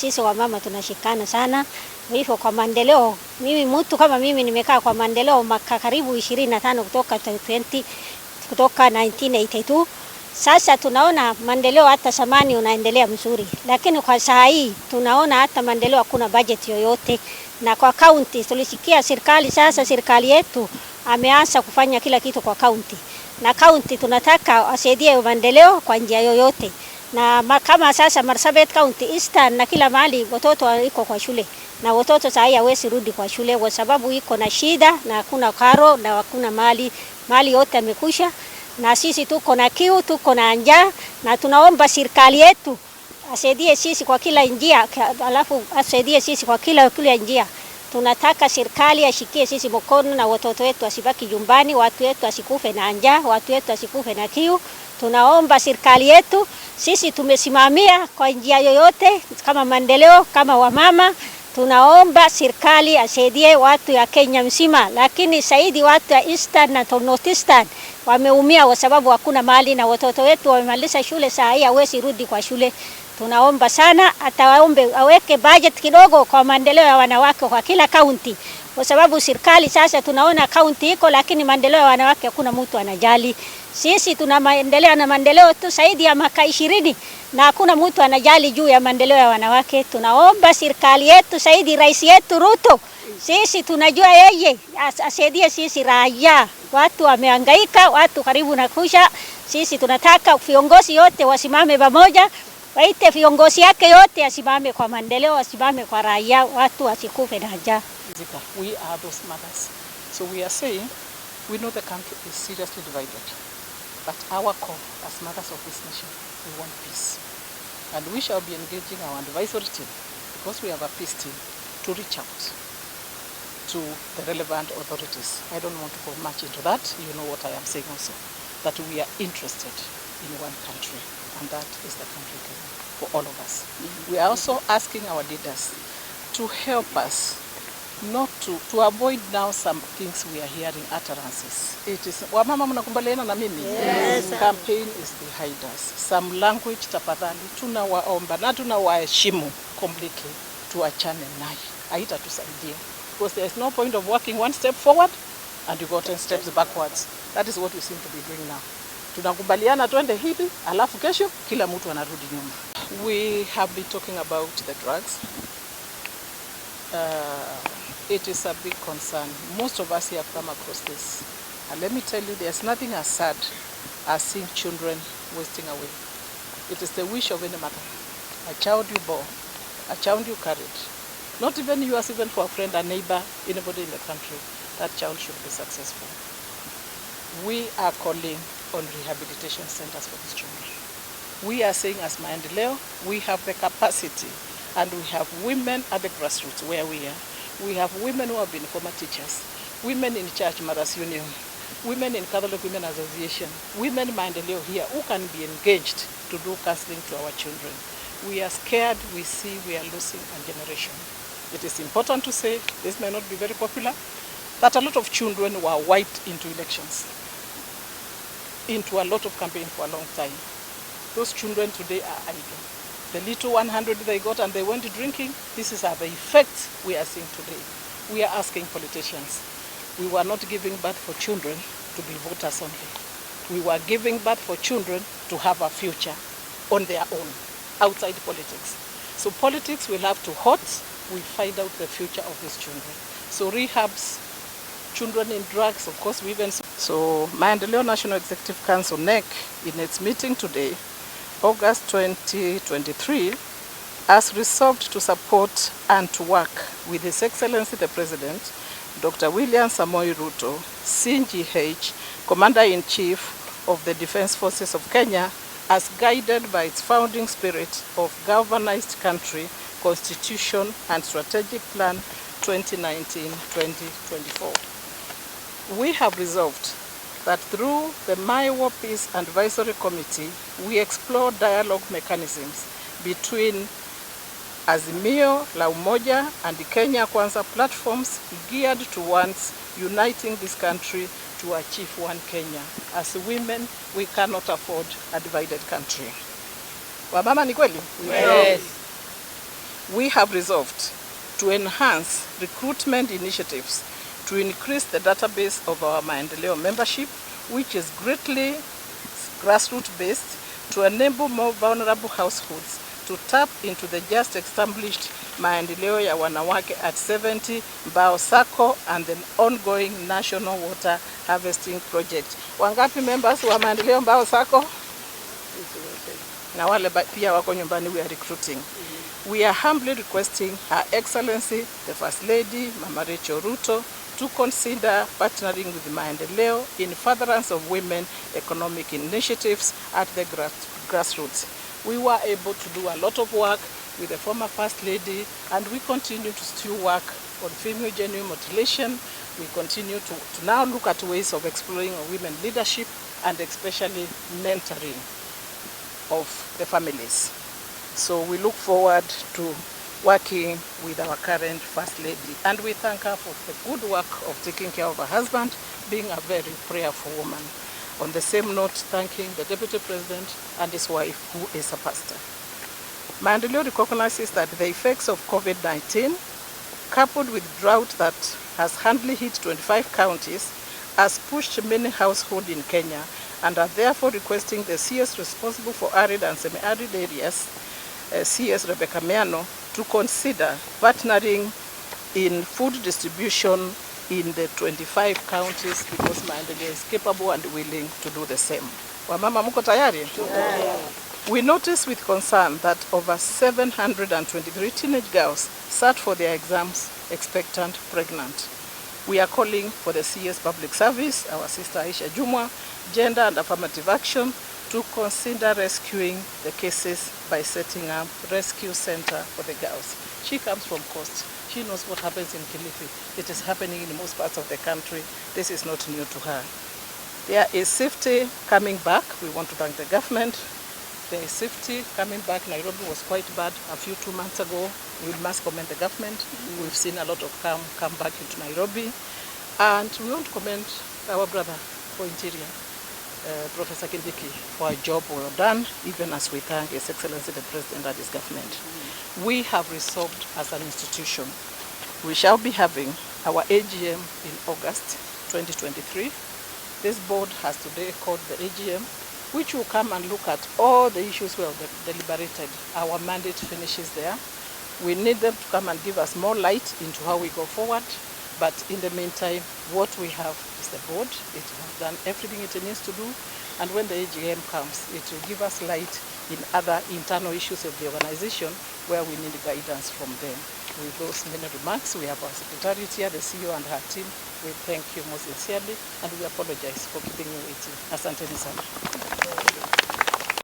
Sisi wamama tunashikana sana. Hivyo kwa maendeleo, mtu kama mimi nimekaa kwa maendeleo karibu 25 kutoka 1982. Sasa tunaona maendeleo hata zamani unaendelea mzuri. Lakini kwa saa hii tunaona hata maendeleo hakuna budget yoyote. Na kwa county tulisikia serikali yetu ameanza kufanya kila kitu kwa county. Na county tunataka wasaidie maendeleo kwa njia yoyote. Na kama sasa Marsabit County Eastern na kila mahali watoto wako kwa shule. Na watoto saa hii hawezi rudi kwa shule kwa sababu iko na shida na hakuna karo na hakuna mali yote yamekusha. Na sisi tuko na kiu, tuko na njaa, na tunaomba serikali yetu asaidie sisi kwa kila njia, alafu asaidie sisi kwa kila njia. Tunataka serikali ashikie sisi mkono na watoto wetu wasibaki nyumbani, watu wetu wasikufe na njaa, watu wetu wasikufe na kiu. Tunaomba serikali yetu, sisi tumesimamia kwa njia yoyote kama maendeleo, kama wamama. Tunaomba serikali asaidie watu ya Kenya mzima, lakini zaidi watu ya Eastern na North Eastern wameumia kwa sababu hakuna mali na watoto wetu wamemaliza shule saa hii hawezi rudi kwa shule. Tunaomba sana atawaombe aweke budget kidogo kwa maendeleo ya wanawake kwa kila county. Kwa sababu serikali sasa tunaona county iko lakini maendeleo ya wanawake hakuna mtu anajali. Sisi tuna maendeleo tu zaidi ya miaka 20 na hakuna mtu anajali juu ya maendeleo ya wanawake. Tunaomba serikali yetu zaidi rais yetu Ruto. Sisi tunajua yeye asaidie sisi raia. Watu wamehangaika, watu karibu na kusha. Sisi tunataka viongozi yote wasimame pamoja. Waite viongozi yake yote asimame kwa maendeleo, asimame kwa raia, watu wasikufe na njaa. We are those mothers. So we are saying, we know the country is seriously divided, but our core as mothers of this nation, we want peace. And we shall be engaging our advisory team, because we have a peace team, to reach out to the relevant authorities. I don't want to go much into that, you know what I am saying also, that we are interested in one country, and that is the country Kenya, for all of us. We are also asking our leaders to help us not to avoid now some things we are hearing utterances. It is wamama mnakubaliana na mimi? Yes. Campaign is behind us. Some language tafadhali tunawaomba na tunawaheshimu completely, tuachane naye. Haitatusaidia. Because there is no point of walking one step forward and you go 10 steps backwards. That is what we seem to be doing now. Tunakubaliana twende hivi, alafu kesho kila mtu anarudi nyuma. We have been talking about the drugs. It is a big concern. Most of us here have come across this. And let me tell you, there's nothing as sad as seeing children wasting away. It is the wish of any mother. A child you bore, a child you carried. Not even yours, even for a friend, a neighbor, anybody in the country, that child should be successful. We are calling on rehabilitation centers for these children. We are saying as Maendeleo, we have the capacity, and we have women at the grassroots where we are. We have women who have been former teachers, women in Church Mothers Union, women in Catholic Women Association, women Maendeleo here who can be engaged to do counseling to our children. We are scared, we see we are losing a generation. It is important to say, this may not be very popular, that a lot of children were wiped into elections, into a lot of campaign for a long time. Those children today are idle. The little 100 they got and they went drinking, this is the effects we are seeing today. We are asking politicians. We were not giving birth for children to be voters only. We were giving birth for children to have a future on their own, outside politics. So politics will have to we find out the future of these children. So rehabs, children in drugs, of course we even... So Maendeleo National Executive Council, NEC, in its meeting today, August 2023, has resolved to support and to work with His Excellency the President, Dr. William Samoei Ruto, CNGH, Commander-in-Chief of the Defense Forces of Kenya, as guided by its founding spirit of galvanized country, Constitution and Strategic Plan 2019-2024. We have resolved that through the Maiwa Peace Advisory Committee, we explore dialogue mechanisms between Azimio, La Umoja, and the Kenya Kwanza platforms geared towards uniting this country to achieve one Kenya. As women, we cannot afford a divided country. Wamama ni kweli? Yes. we have resolved to enhance recruitment initiatives to increase the database of our Maendeleo membership, which is greatly grassroots based, to enable more vulnerable households to tap into the just established Maendeleo ya Wanawake at 70 Mbao Sacco and the ongoing national water harvesting project. Wangapi members wa Maendeleo Mbao Sacco? Na wale pia wako nyumbani, we are recruiting. We are humbly requesting Her Excellency, the First Lady, Mama Rachel Ruto, to consider partnering with Maendeleo in furtherance of women economic initiatives at the grassroots. We were able to do a lot of work with the former First Lady, and we continue to still work on female gender mutilation. We continue to now look at ways of exploring women leadership and especially mentoring of the families. So we look forward to working with our current First Lady, and we thank her for the good work of taking care of her husband, being a very prayerful woman. On the same note, thanking the Deputy President and his wife, who is a pastor. Maendeleo recognizes that the effects of COVID-19, coupled with drought that has hardly hit 25 counties, has pushed many households in Kenya, and are therefore requesting the CS responsible for arid and semi-arid areas, CS Rebecca Miano, to consider partnering in food distribution in the 25 counties, because Maendeleo is capable and willing to do the same. Wamama mko tayari? We notice with concern that over 723 teenage girls sat for their exams expectant pregnant. We are calling for the CS Public Service, our sister Aisha Jumwa, Gender and Affirmative Action, to consider rescuing the cases by setting up rescue center for the girls. She comes from Coast. She knows what happens in Kilifi. It is happening in most parts of the country. This is not new to her. There is safety coming back. We want to thank the government. There is safety coming back. Nairobi was quite bad a few 2 months ago. We must commend the government. We've seen a lot of come back into Nairobi. And we want to commend our brother for Interior, Professor Kindiki, for a job well done, even as we thank His Excellency the President and his government. We have resolved as an institution. We shall be having our AGM in August 2023. This board has today called the AGM, which will come and look at all the issues we have deliberated. Our mandate finishes there. We need them to come and give us more light into how we go forward. But in the meantime, what we have is the board. It has done everything it needs to do. And when the AGM comes, it will give us light in other internal issues of the organization where we need guidance from them. With those many remarks, we have our secretariat here, the CEO and her team. We thank you most sincerely, and we apologize for keeping you waiting. Asanteni sana.